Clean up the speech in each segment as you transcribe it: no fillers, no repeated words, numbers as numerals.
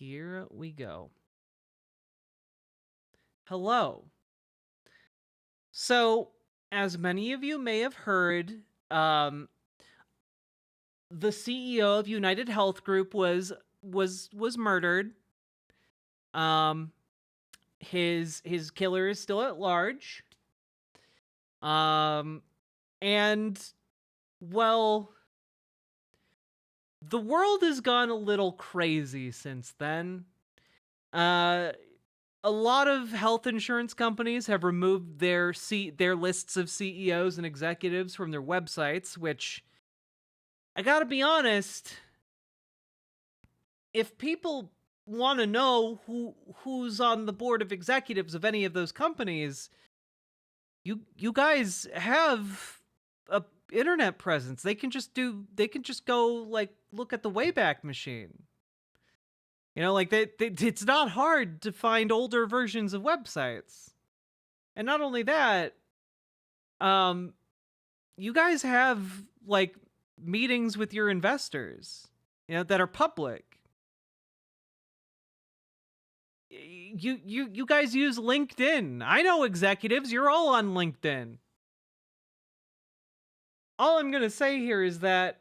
Here we go. Hello. So, as many of you may have heard, um, the CEO of United Health Group was murdered. Um, his killer is still at large. Um, and well, the world has gone a little crazy since then. Uh, a lot of health insurance companies have removed their lists of CEOs and executives from their websites, which I got to be honest, if people want to know who's on the board of executives of any of those companies, you guys have a internet presence. They can just go like look at the Wayback Machine. Like it's not hard to find older versions of websites. And not only that, um you guys have like meetings with your investors, that are public. You guys use LinkedIn. I know executives, you're all on LinkedIn. All I'm going to say here is that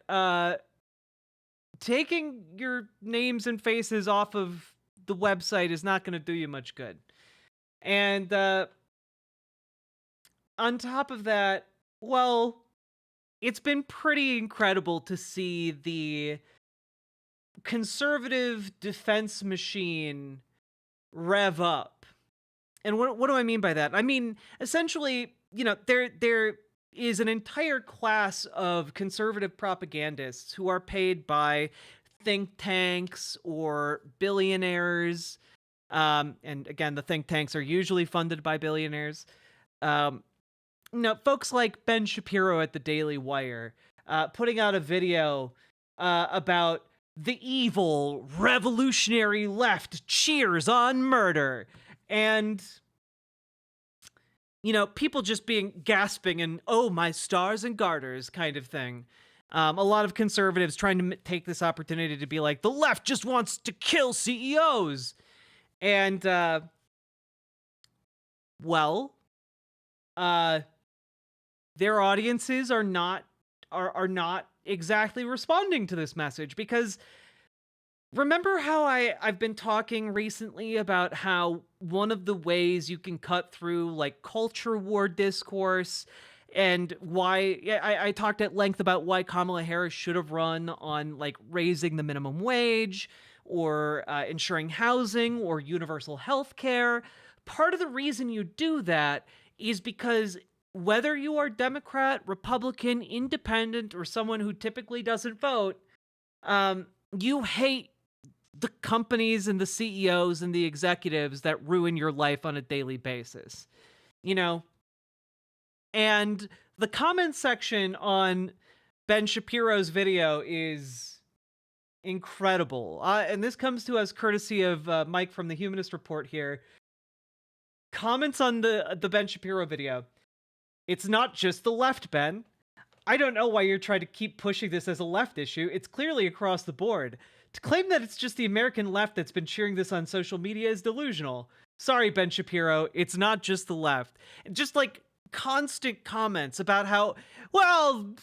taking your names and faces off of the website is not going to do you much good. And on top of that, well, it's been pretty incredible to see the conservative defense machine rev up. And what do I mean by that? I mean, essentially, there is an entire class of conservative propagandists who are paid by think tanks or billionaires. And again, the think tanks are usually funded by billionaires. Folks like Ben Shapiro at the Daily Wire, putting out a video about the evil revolutionary left cheers on murder. And people just being gasping and, oh, my stars and garters kind of thing. A lot of conservatives trying to take this opportunity to be like, the left just wants to kill CEOs. And, their audiences are not exactly responding to this message, because remember how I've been talking recently about how one of the ways you can cut through like culture war discourse, and why I talked at length about why Kamala Harris should have run on like raising the minimum wage or ensuring housing or universal health care. Part of the reason you do that is because whether you are Democrat, Republican, Independent, or someone who typically doesn't vote, you hate the companies and the CEOs and the executives that ruin your life on a daily basis. And the comment section on Ben Shapiro's video is incredible. And this comes to us courtesy of Mike from the Humanist Report here. Comments on the Ben Shapiro video. It's not just the left, Ben. I don't know why you're trying to keep pushing this as a left issue. It's clearly across the board. To claim that it's just the American left that's been cheering this on social media is delusional. Sorry, Ben Shapiro, it's not just the left. Just like constant comments about how, well,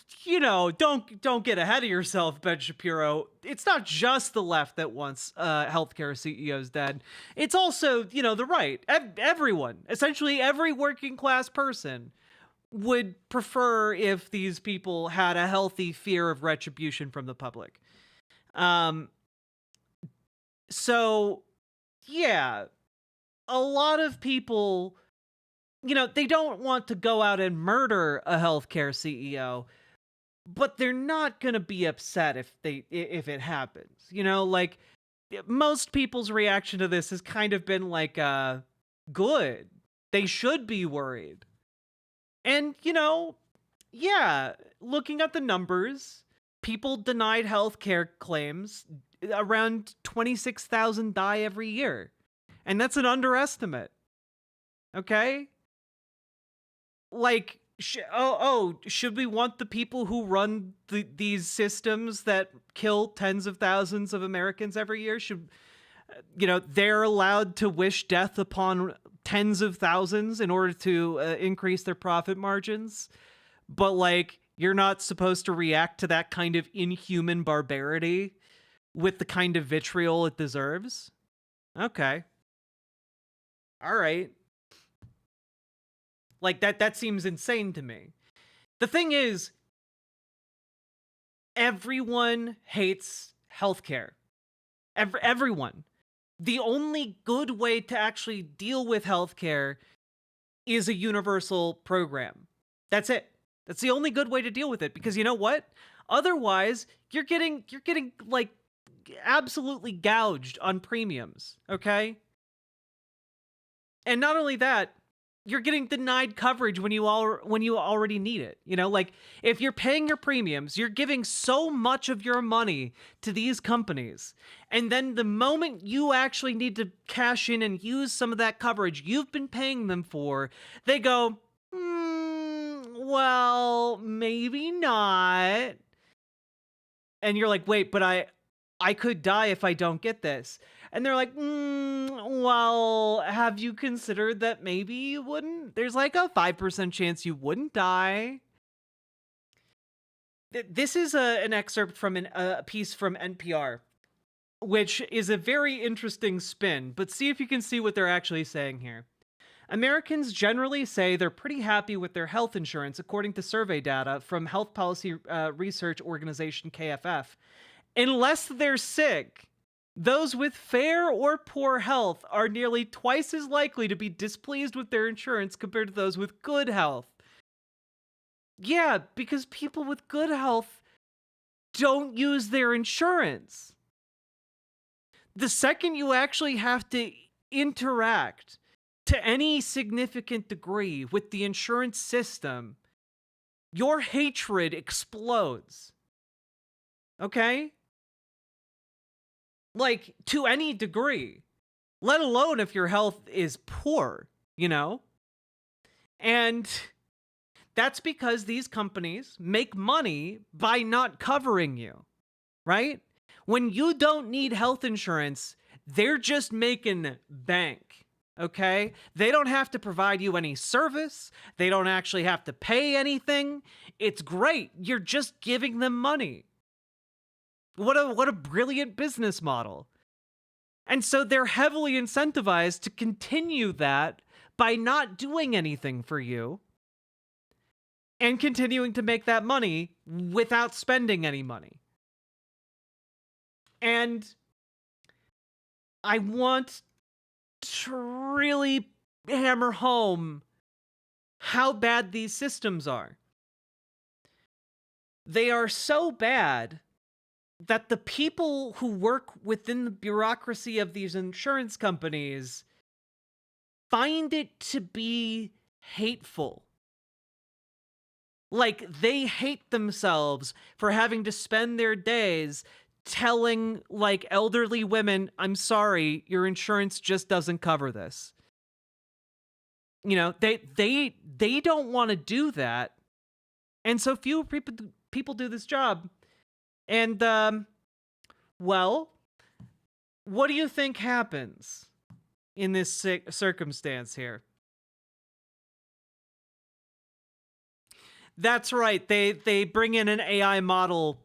don't get ahead of yourself, Ben Shapiro. It's not just the left that wants healthcare CEOs dead. It's also, the right. Everyone, essentially every working class person would prefer if these people had a healthy fear of retribution from the public. So yeah, a lot of people, they don't want to go out and murder a healthcare CEO, but they're not going to be upset if it happens. Like most people's reaction to this has kind of been like, good. They should be worried. And, yeah, looking at the numbers, people denied healthcare claims, around 26,000 die every year. And that's an underestimate. Okay? Like, should we want the people who run these systems that kill tens of thousands of Americans every year? they're allowed to wish death upon tens of thousands in order to increase their profit margins. But like, you're not supposed to react to that kind of inhuman barbarity with the kind of vitriol it deserves. Okay. All right. Like that seems insane to me. The thing is, everyone hates healthcare. Everyone. The only good way to actually deal with healthcare is a universal program. That's it. That's the only good way to deal with it, because you know what? Otherwise, you're getting like absolutely gouged on premiums, okay? And not only that, you're getting denied coverage when you already need it. Like, if you're paying your premiums, you're giving so much of your money to these companies, and then the moment you actually need to cash in and use some of that coverage you've been paying them for, they go, well, maybe not. And you're like, wait, but I could die if I don't get this. And they're like, well, have you considered that maybe you wouldn't? There's like a 5% chance you wouldn't die. This is an excerpt from a piece from NPR, which is a very interesting spin, but see if you can see what they're actually saying here. Americans generally say they're pretty happy with their health insurance, according to survey data from health policy research organization KFF. Unless they're sick, those with fair or poor health are nearly twice as likely to be displeased with their insurance compared to those with good health. Yeah, because people with good health don't use their insurance. The second you actually have to interact to any significant degree with the insurance system, your hatred explodes. Okay? Like, to any degree, let alone if your health is poor, And that's because these companies make money by not covering you, right? When you don't need health insurance, they're just making bank, okay? They don't have to provide you any service. They don't actually have to pay anything. It's great. You're just giving them money. What a brilliant business model. And so they're heavily incentivized to continue that by not doing anything for you and continuing to make that money without spending any money. And I want to really hammer home how bad these systems are. They are so bad that the people who work within the bureaucracy of these insurance companies find it to be hateful. Like, they hate themselves for having to spend their days telling, like, elderly women, I'm sorry, your insurance just doesn't cover this. They don't want to do that. And so few people do this job. And, well, what do you think happens in this circumstance here? That's right. They bring in an AI model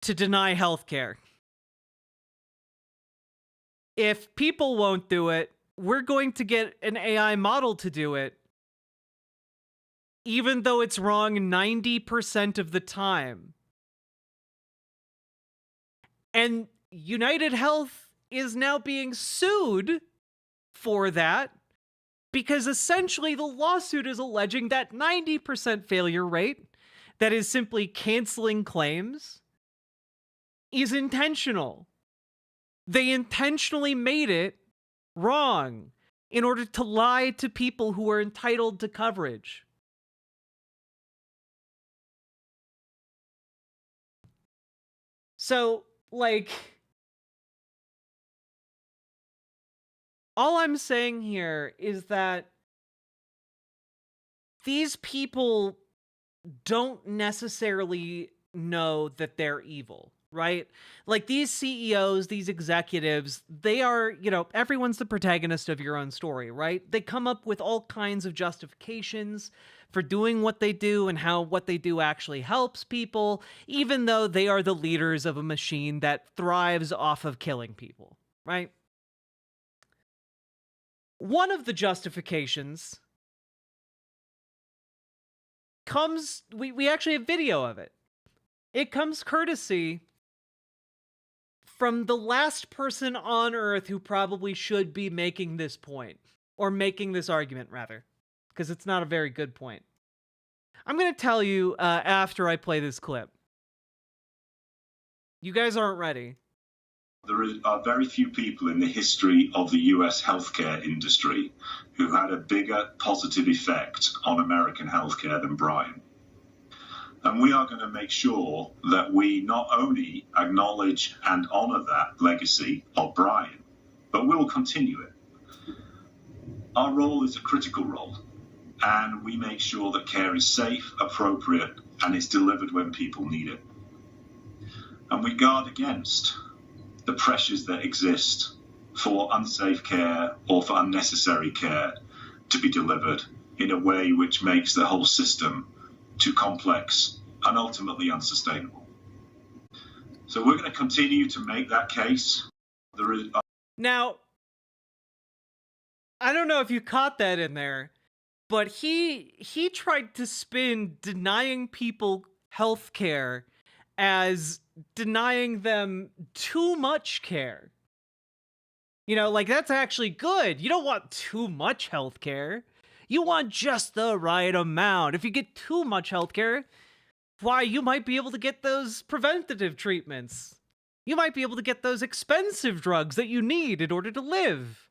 to deny healthcare. If people won't do it, we're going to get an AI model to do it, even though it's wrong 90% of the time. And United Health is now being sued for that, because essentially the lawsuit is alleging that 90% failure rate, that is simply canceling claims, is intentional. They intentionally made it wrong in order to lie to people who are entitled to coverage. So, like, all I'm saying here is that these people don't necessarily know that they're evil, right? Like these CEOs, these executives, they are, everyone's the protagonist of your own story, right? They come up with all kinds of justifications for doing what they do and how what they do actually helps people, even though they are the leaders of a machine that thrives off of killing people, right? One of the justifications we actually have video of it. It comes courtesy from the last person on Earth who probably should be making this point, or making this argument, rather, because it's not a very good point. I'm going to tell you after I play this clip. You guys aren't ready. There are very few people in the history of the US healthcare industry who had a bigger positive effect on American healthcare than Brian. And we are going to make sure that we not only acknowledge and honor that legacy of Brian, but we'll continue it. Our role is a critical role, and we make sure that care is safe, appropriate, and is delivered when people need it. And we guard against the pressures that exist for unsafe care or for unnecessary care to be delivered in a way which makes the whole system too complex and ultimately unsustainable. So we're going to continue to make that case. Now, I don't know if you caught that in there, but he tried to spin denying people health care as denying them too much care. Like that's actually good. You don't want too much health care. You want just the right amount. If you get too much health care, why, you might be able to get those preventative treatments. You might be able to get those expensive drugs that you need in order to live.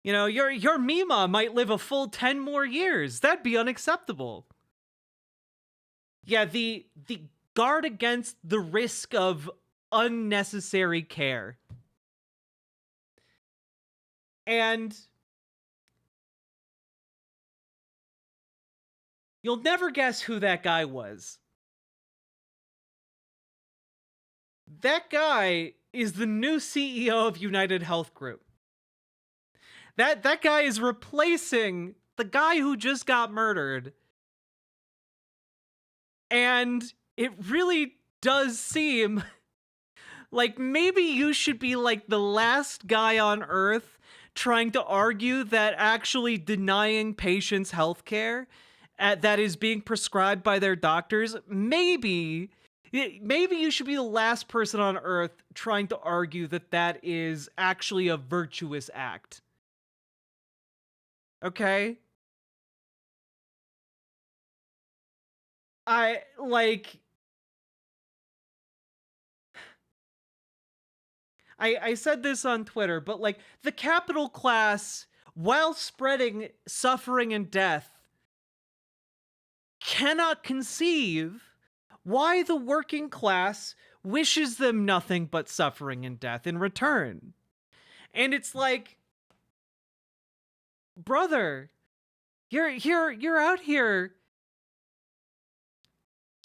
Your Mima might live a full 10 more years. That'd be unacceptable. Yeah, the guard against the risk of unnecessary care. And you'll never guess who that guy was. That guy is the new CEO of United Health Group. That guy is replacing the guy who just got murdered. And it really does seem like maybe you should be like the last guy on Earth trying to argue that actually denying patients healthcare that is being prescribed by their doctors, maybe you should be the last person on Earth trying to argue that that is actually a virtuous act. Okay? I said this on Twitter, but like the capital class, while spreading suffering and death, cannot conceive why the working class wishes them nothing but suffering and death in return. And it's like, brother, you're out here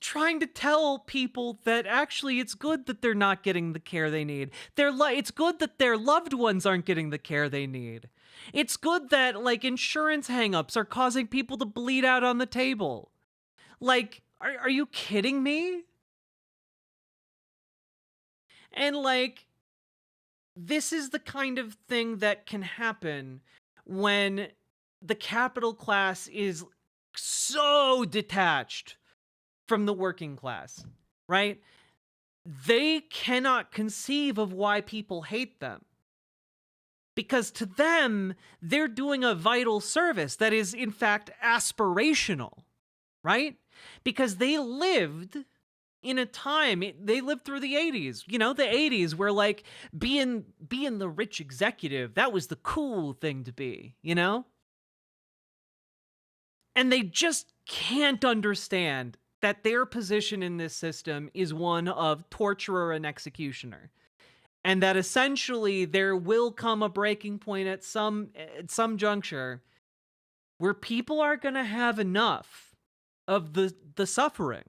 trying to tell people that actually it's good that they're not getting the care they need. It's good that their loved ones aren't getting the care they need. It's good that like insurance hangups are causing people to bleed out on the table. Like, are you kidding me? And like, this is the kind of thing that can happen when the capital class is so detached from the working class, right? They cannot conceive of why people hate them. Because to them, they're doing a vital service that is, in fact, aspirational, right? Because they lived in a time, they lived through the 80s. The 80s where, like, being the rich executive, that was the cool thing to be, And they just can't understand that their position in this system is one of torturer and executioner. And that essentially there will come a breaking point at some juncture where people are going to have enough of the suffering.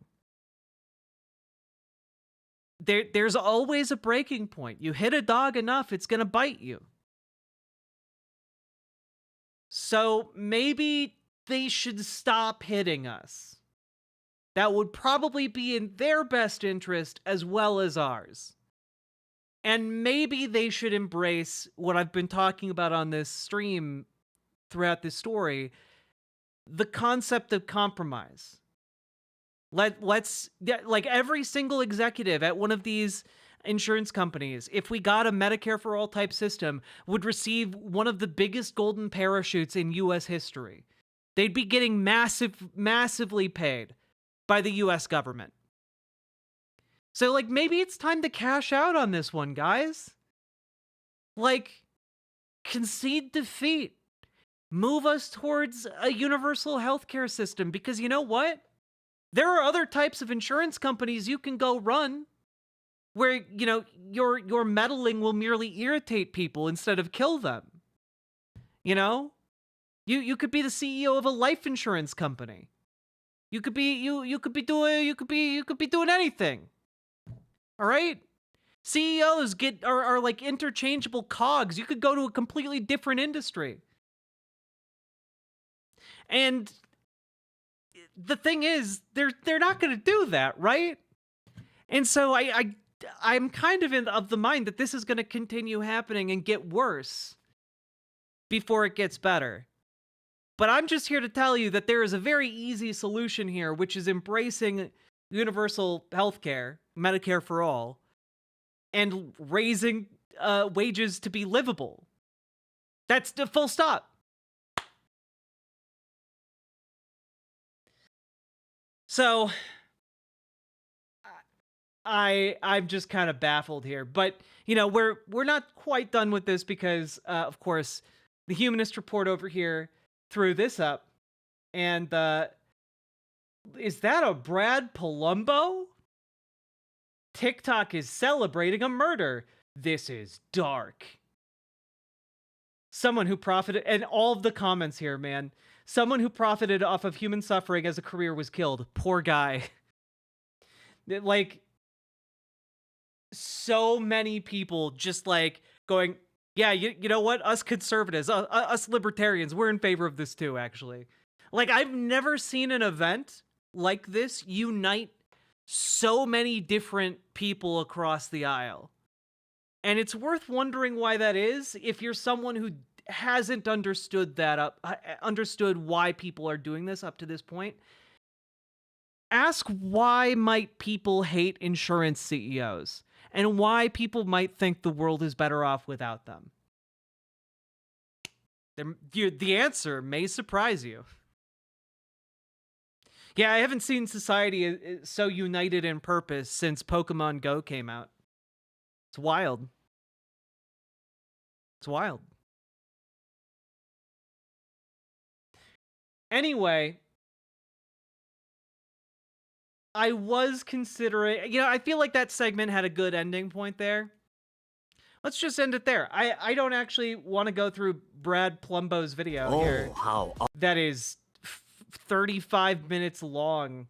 there's always a breaking point. You hit a dog enough, it's going to bite you. So maybe they should stop hitting us. That would probably be in their best interest as well as ours. And maybe they should embrace what I've been talking about on this stream throughout this story, the concept of compromise. Let's like every single executive at one of these insurance companies, if we got a Medicare for all type system, would receive one of the biggest golden parachutes in US history. They'd be getting massively paid by the US government. So like maybe it's time to cash out on this one, guys. Like concede defeat. Move us towards a universal healthcare system, because you know what? There are other types of insurance companies you can go run where, you know, your meddling will merely irritate people instead of kill them. You know? You could be the CEO of a life insurance company. You could be doing anything. All right? CEOs are like interchangeable cogs. You could go to a completely different industry. And the thing is, they're not going to do that, right? And so I'm kind of the mind that this is going to continue happening and get worse before it gets better. But I'm just here to tell you that there is a very easy solution here, which is embracing universal healthcare, Medicare for all, and raising wages to be livable. That's the full stop. So I'm just kind of baffled here, but you know, we're not quite done with this because of course the Humanist Report over here threw this up, and is that a Brad Palumbo? TikTok is celebrating a murder. This is dark. Someone who profited, and all of the comments here, man. Someone who profited off of human suffering as a career was killed. Poor guy. Like, so many people just like going, yeah, you know what? Us conservatives, us libertarians, we're in favor of this too, actually. Like, I've never seen an event like this unite so many different people across the aisle. And it's worth wondering why that is if you're someone who hasn't understood why people are doing this up to this point. Ask why might people hate insurance CEOs and why people might think the world is better off without them. The answer may surprise you. Yeah, I haven't seen society so united in purpose since Pokemon Go came out. It's wild. It's wild. Anyway, I was considering, you know, I feel like that segment had a good ending point there. Let's just end it there. I don't actually want to go through Brad Plumbo's video here. That is 35 minutes long.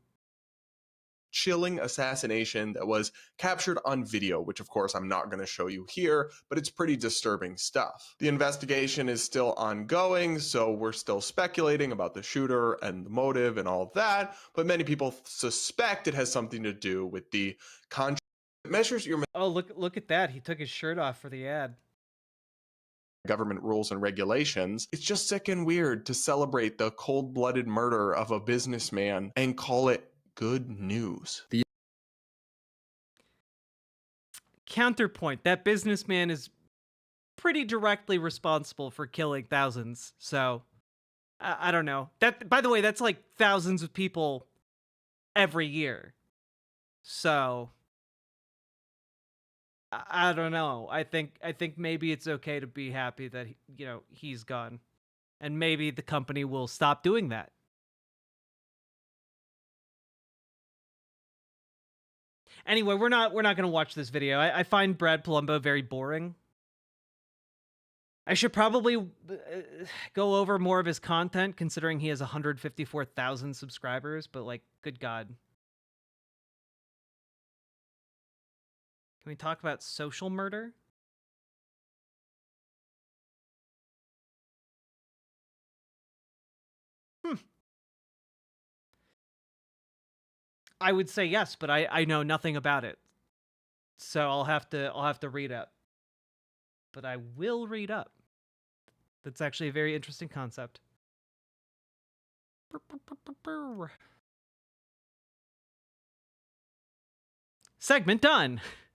Chilling assassination that was captured on video, which of course I'm not going to show you here, but it's pretty disturbing stuff. The investigation is still ongoing, so we're still speculating about the shooter and the motive and all that, but many people suspect it has something to do with the measures your Oh, look at that. He took his shirt off for the ad. Government rules and regulations. It's just sick and weird to celebrate the cold-blooded murder of a businessman and call it good news. The counterpoint, that businessman is pretty directly responsible for killing thousands. So I don't know. That, by the way, that's like thousands of people every year. So I don't know. I think maybe it's okay to be happy that, you know, he's gone, and maybe the company will stop doing that. Anyway, we're not going to watch this video. I find Brad Palumbo very boring. I should probably go over more of his content, considering he has 154,000 subscribers, but like, good God. Can we talk about social murder? I would say yes, but I know nothing about it. So I'll have to read up. But I will read up. That's actually a very interesting concept. Segment done.